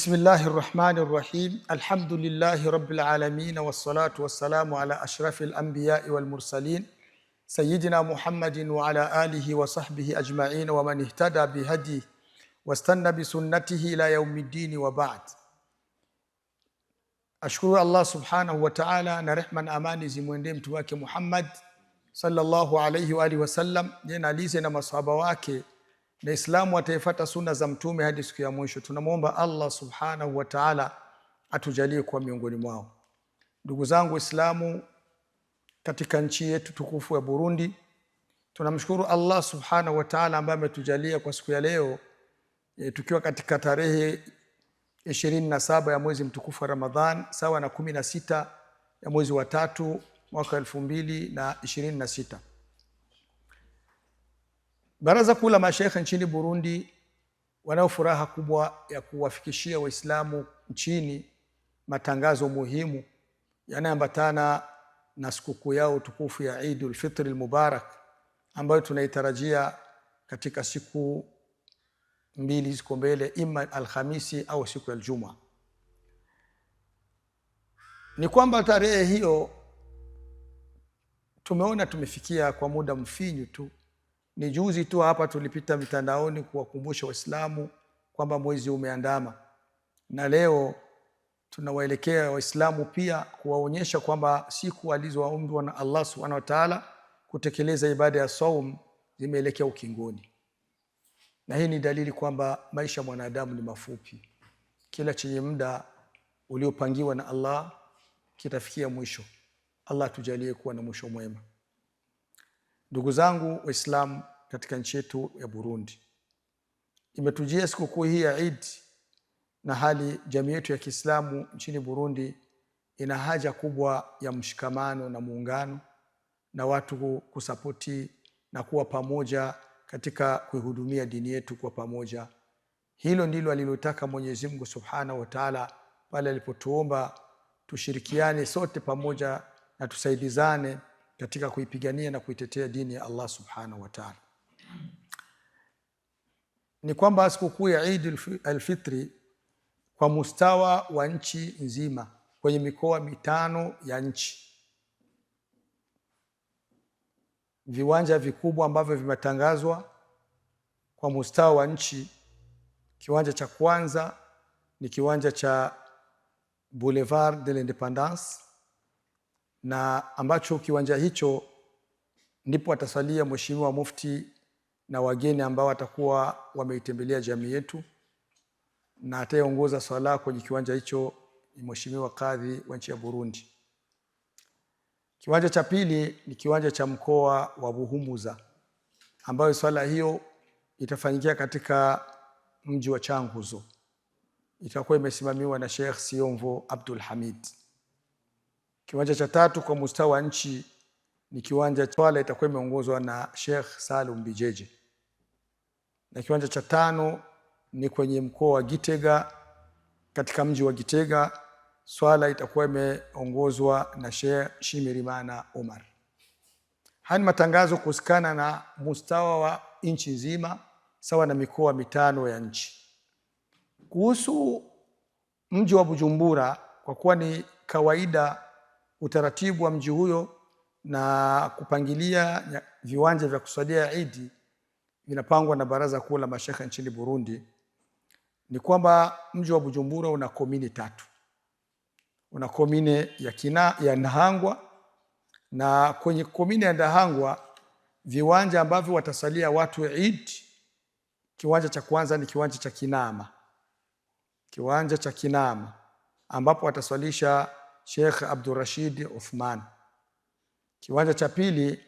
بسم الله الرحمن الرحيم الحمد لله رب العالمين والصلاة والسلام على أشرف الأنبياء والمرسلين سيدنا محمد وعلى آله وصحبه أجمعين ومن اهتدى بهديه واستنى بسنته إلى يوم الدين وبعد. Ashukuru Allah subhanahu wa ta'ala na rehma na amani zimwendee mtume wake Muhammad sallallahu alayhi wa alihi wasallam, na alize na masahaba wake na Islamu ataifuata sunna za mtume hadi siku ya mwisho. Tunamwomba Allah subhanahu wa ta'ala atujalie kuwa miongoni mwao. Ndugu zangu Islamu, katika nchi yetu tukufu ya Burundi, tunamshukuru Allah subhanahu wa ta'ala ambaye ametujalia kwa siku ya leo tukiwa katika tarehe 27 ya mwezi mtukufu wa Ramadhan sawa na 16 ya mwezi wa 3 mwaka 2026. Baraza Kuu la Mashaikh nchini Burundi wanao furaha kubwa ya kuwafikishia Waislamu nchini matangazo muhimu yanayoambatana na sikukuu yao tukufu ya Eidul Fitr al-Mubarak ambayo tunaitarajia katika siku mbili ziko mbele, ima Alhamisi au siku ya Ijumaa. Ni kwamba tarehe hiyo tumeona tumefikia kwa muda mfinyu tu. Ni juzi tu hapa tulipita mitandaoni kuwakumbusha Waislamu kwamba mwezi umeandama, na leo tunawaelekea Waislamu pia kuwaonyesha kwamba siku alizoamrwa na Allah subhanahu wa ta'ala kutekeleza ibada ya saum zimeelekea ukingoni. Na hii ni dalili kwamba maisha ya mwanadamu ni mafupi. Kila chenye muda uliopangiwa na Allah kitafikia mwisho. Allah tujalie kuwa na mwisho mwema. Ndugu zangu Waislamu, katika nchi yetu ya Burundi imetujia sikukuu hii ya Eid, na hali jamii yetu ya Kiislamu nchini Burundi ina haja kubwa ya mshikamano na muungano na watu kusapoti na kuwa pamoja katika kuihudumia dini yetu kwa pamoja. Hilo ndilo alilotaka Mwenyezi Mungu Subhanahu wa Ta'ala pale alipotuomba tushirikiane sote pamoja na tusaidizane katika kuipigania na kuitetea dini ya Allah Subhanahu wa Ta'ala. Ni kwamba sikukuu ya Eid al-Fitri kwa mustawa wa nchi nzima kwenye mikoa 5 ya nchi, viwanja vikubwa ambavyo vimetangazwa kwa mustawa wa nchi. Kiwanja cha kwanza ni kiwanja cha Boulevard de l'Independance, na ambacho kiwanja hicho ndipo atasalia Mheshimiwa Mufti na wageni ambao watakuwa wameitembelea jamii yetu, na atayeongoza swala kwenye kiwanja hicho ni Mheshimiwa Kadhi wa nchi ya Burundi. Kiwanja cha pili ni kiwanja cha mkoa wa Buhumuza, ambayo swala hiyo itafanyikia katika mji wa Changuzo. Itakuwa imesimamiwa na Sheikh Siyomvo Abdul Hamid. Kiwanja cha tatu kwa mustawa wa nchi ni kiwanja swala itakuwa imeongozwa na Sheikh Salum Bijeje. Na kiwanja cha tano ni kwenye mkoa wa Gitega, katika mji wa Gitega, swala itakuwa imeongozwa na Sheikh Shimirimana Omar. Haya ni matangazo kuhusikana na mustawa wa nchi nzima sawa na mikoa 5 ya nchi. Kuhusu mji wa Bujumbura, kwa kuwa ni kawaida utaratibu wa mji huyo na kupangilia viwanja vya kusalia Eid vinapangwa na Baraza Kuu la Mashaikh nchini Burundi, ni kwamba mji wa Bujumbura una komini 3. Una komine ya Nahangwa, na kwenye komine ya Nahangwa viwanja ambavyo watasalia watu Eid, kiwanja cha kwanza ni kiwanja cha Kinama. Kiwanja cha Kinama ambapo wataswalisha Sheikh Abdul Rashid Uthman. Kiwanja cha pili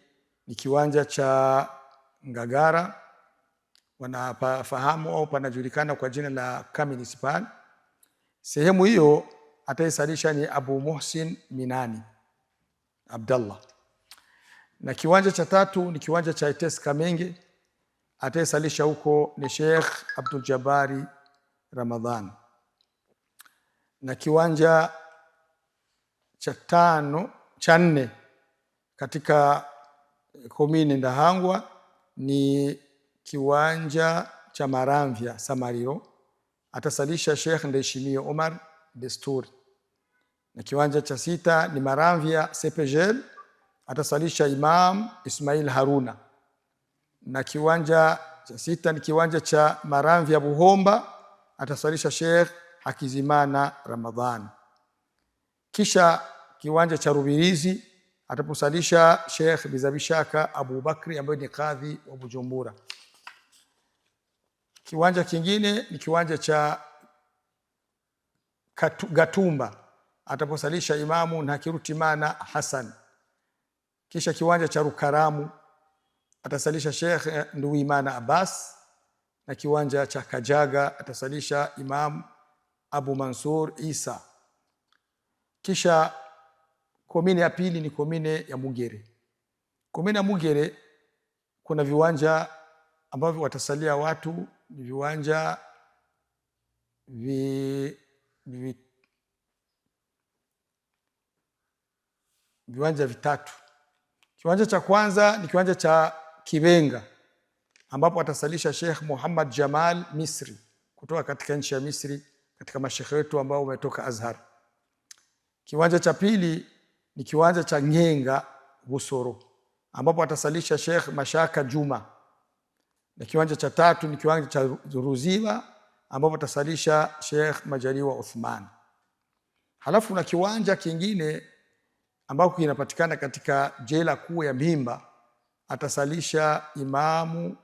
ni kiwanja cha Ngagara, wanafahamu au panajulikana kwa jina la Kaminispan. Sehemu hiyo ataisalisha ni Abu Muhsin Minani Abdallah. Na kiwanja cha tatu ni kiwanja cha Ites Kamenge, ataisalisha huko ni Sheikh Abdul Jabari Ramadhan. Na kiwanja cha 4 katika komini Ndahangwa ni kiwanja cha Maramvya Samariro, atasalisha Sheikh Ndayishimiye Omar Desturi. Na kiwanja cha 6 ni Maramvya Sepejel, atasalisha Imam Ismail Haruna. Na kiwanja cha 6 ni kiwanja cha Maramvya Buhomba, atasalisha Sheikh Hakizimana Ramadhan. Kisha kiwanja cha Rubirizi ataposalisha Sheikh Bizabishaka Abu Bakri ambaye ni kadhi wa Bujumbura. Kiwanja kingine ni kiwanja cha Gatumba, ataposalisha Imamu Nhakirutimana Hassan. Kisha kiwanja cha Rukaramu atasalisha Sheikh Nduwimana Abbas, na kiwanja cha Kajaga atasalisha Imam Abu Mansur Isa. Kisha komine ya pili ni komine ya Mugere. Komine ya Mugere kuna viwanja ambavyo watasalia watu, ni viwanja viwanja vitatu. Kiwanja cha kwanza ni kiwanja cha Kibenga ambapo atasalisha Sheikh Muhammad Jamal Misri kutoka katika nchi ya Misri, katika mashekhe wetu ambao wametoka Azhar. Kiwanja cha pili ni kiwanja cha Ngenga Busoro ambapo atasalisha Sheikh Mashaka Juma. Na kiwanja cha tatu ni kiwanja cha Ruziba ambapo atasalisha Sheikh Majaliwa Uthman. Halafu na kiwanja kingine ambako kinapatikana katika jela kuu ya Mpimba, atasalisha Imamu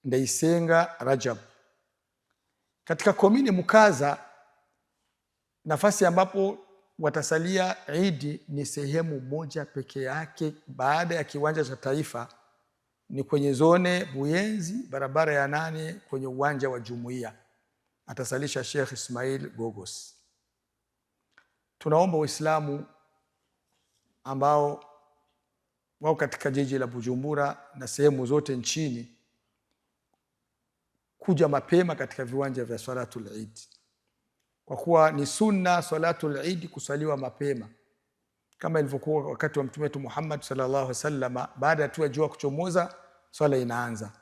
Ndaisenga Rajab. Katika komine Mukaza, nafasi ambapo watasalia Idi ni sehemu moja peke yake baada ya kiwanja cha Taifa, ni kwenye zone Buyenzi, barabara ya 8 kwenye uwanja wa Jumuiya. Atasalisha Sheikh Ismail Gogos. Tunaomba Waislamu ambao wao katika jiji la Bujumbura na sehemu zote nchini kuja mapema katika viwanja vya Salatul Eid, kwa kuwa ni sunna Salatul Eid kusaliwa mapema kama ilivyokuwa wakati wa Mtume wetu Muhammad sallallahu alaihi wasallam. Baada ya tu jua kuchomoza swala inaanza,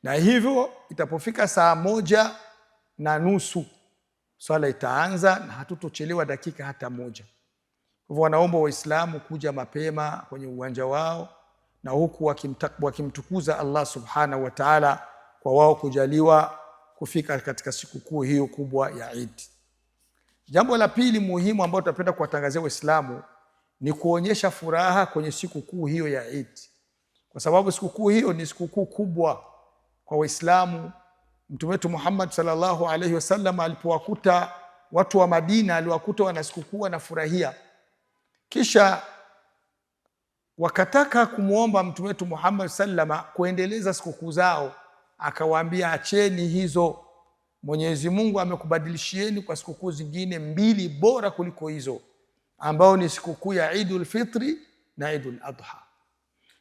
na hivyo itapofika saa 1:30 swala itaanza na hatutochelewa dakika hata moja. Hivyo wanaomba Waislamu kuja mapema kwenye uwanja wao, na huku wakimtukuza Allah subhanahu wa ta'ala kwa wao kujaliwa kufika katika sikukuu hiyo kubwa ya Eid. Jambo la pili muhimu ambalo tunapenda kuwatangazia Waislamu ni kuonyesha furaha kwenye sikukuu hiyo ya Eid, kwa sababu sikukuu hiyo ni sikukuu kubwa kwa Waislamu. Mtume wetu Muhammad sallallahu alaihi wasallam alipowakuta watu wa Madina, aliwakuta wana sikukuu wanafurahia, kisha wakataka kumuomba Mtume wetu Muhammad sallama kuendeleza sikukuu zao. Akawaambia, acheni hizo, Mwenyezi Mungu amekubadilishieni kwa sikukuu zingine 2 bora kuliko hizo, ambao ni sikukuu ya Eidul Fitri na Eidul Adha.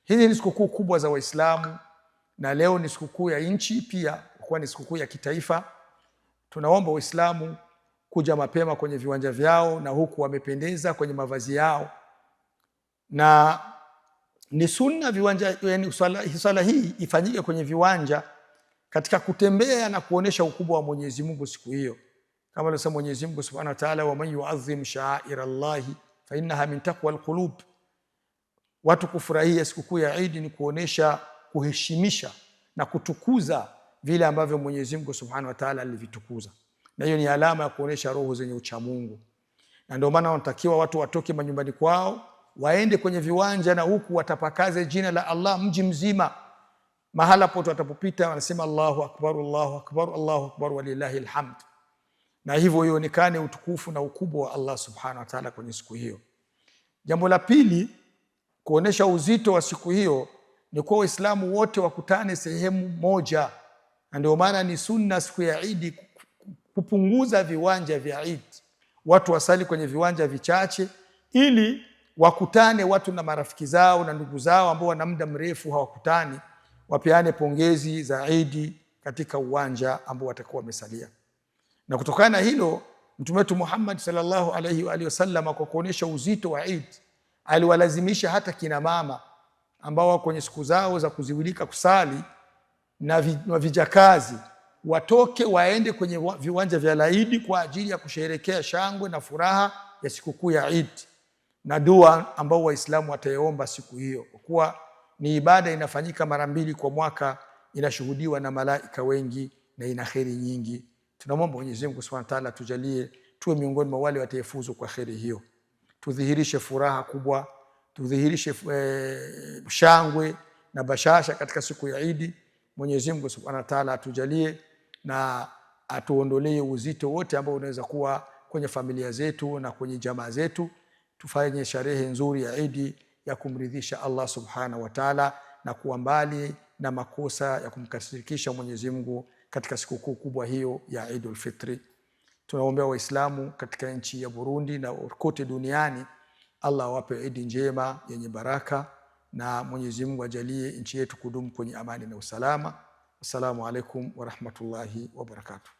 Hizi ni sikukuu kubwa za Waislamu, na leo ni sikukuu ya nchi pia, kwa ni sikukuu ya kitaifa. Tunaomba Waislamu kuja mapema kwenye viwanja vyao, na huku wamependeza kwenye mavazi yao, na ni sunna viwanja, yani swala hii ifanyike kwenye viwanja katika kutembea na kuonesha ukubwa wa Mwenyezi Mungu siku hiyo, kama alivyosema Mwenyezi Mungu Subhanahu wa Ta'ala, wa man yu'azzim sha'air Allahi fa innaha min taqwa alqulub. Watu kufurahia sikukuu ya Eid ni kuonesha, kuheshimisha na kutukuza vile ambavyo Mwenyezi Mungu Subhanahu wa Ta'ala alivitukuza, na hiyo ni alama ya kuonesha roho zenye ucha Mungu. Na ndio maana wanatakiwa watu watoke manyumbani kwao waende kwenye viwanja, na huku watapakaze jina la Allah mji mzima. Mahala pote watapopita wanasema Allahu akbar, Allahu akbar, Allahu akbar, walillahi alhamd. Na hivyo ionekane utukufu na ukubwa wa Allah subhanahu wa ta'ala kwenye siku hiyo. Jambo la pili, kuonesha uzito wa siku hiyo, ni kwa Waislamu wote wakutane sehemu moja. Na ndio maana ni sunna siku ya Eid kupunguza viwanja vya Eid, watu wasali kwenye viwanja vichache, ili wakutane watu na marafiki zao na ndugu zao ambao wana muda mrefu hawakutani, wapeane pongezi za Eid katika uwanja ambao watakuwa wamesalia. Na kutokana na hilo, Mtume wetu Muhammad sallallahu alaihi wa alihi wasallam, kwa kuonesha uzito wa Eid, aliwalazimisha hata kina mama ambao wako kwenye siku zao za kuziwilika kusali na vijakazi watoke waende kwenye viwanja vya Eid kwa ajili ya kusherehekea shangwe na furaha ya sikukuu ya Eid, na dua ambao Waislamu wataomba siku hiyo, kwa kuwa ni ibada inafanyika mara 2 kwa mwaka, inashuhudiwa na malaika wengi na ina kheri nyingi. Tunamwomba Mwenyezi Mungu Subhanahu wa Ta'ala tujalie tuwe miongoni mwa wale watafuzu kwa kheri hiyo. Tudhihirishe furaha kubwa, tudhihirishe shangwe na bashasha katika siku ya Eid. Mwenyezi Mungu Subhanahu wa Ta'ala atujalie na atuondolee uzito wote ambao unaweza kuwa kwenye familia zetu na kwenye jamaa zetu. Tufanye sherehe nzuri ya Eid ya kumridhisha Allah Subhanahu wa Ta'ala na kuwa mbali na makosa ya kumkasirikisha Mwenyezi Mungu katika sikukuu kubwa hiyo ya Eidul Fitri. Tunaombea Waislamu katika nchi ya Burundi na kote duniani, Allah awape Eid njema yenye baraka, na Mwenyezi Mungu ajalie nchi yetu kudumu kwenye amani na usalama. Assalamu alaikum wa rahmatullahi wa barakatuh.